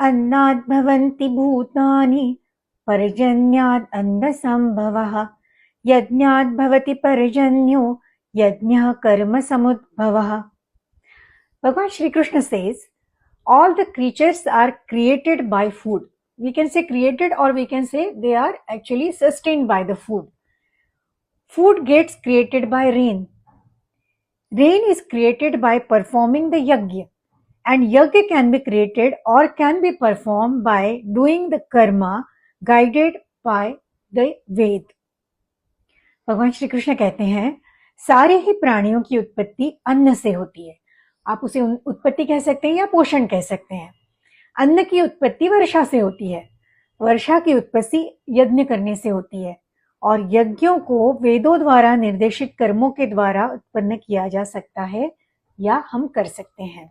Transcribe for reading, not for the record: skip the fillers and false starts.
अन्नात् भवन्ति भूतानि पर्जन्यात् अन्नसम्भवः यज्ञात् भवति पर्जन्यो यज्ञः कर्म समुद्भवः. Bhagavan Shri Krishna says, all the creatures are created by food. We can say created, or we can say they are actually sustained by the food. Food gets created by rain. Rain is created by performing the yajna. And yajna can be created or can be performed by doing the karma guided by the Ved. भगवान श्री कृष्ण कहते हैं सारे ही प्राणियों की उत्पत्ति अन्न से होती है. आप उसे उत्पत्ति कह सकते हैं या पोषण कह सकते हैं. अन्न की उत्पत्ति वर्षा से होती है. वर्षा की उत्पत्ति यज्ञ करने से होती है और यज्ञों को वेदों द्वारा निर्देशित कर्मों के द्वारा उत्पन्न किया जा सकता है या हम कर सकते हैं.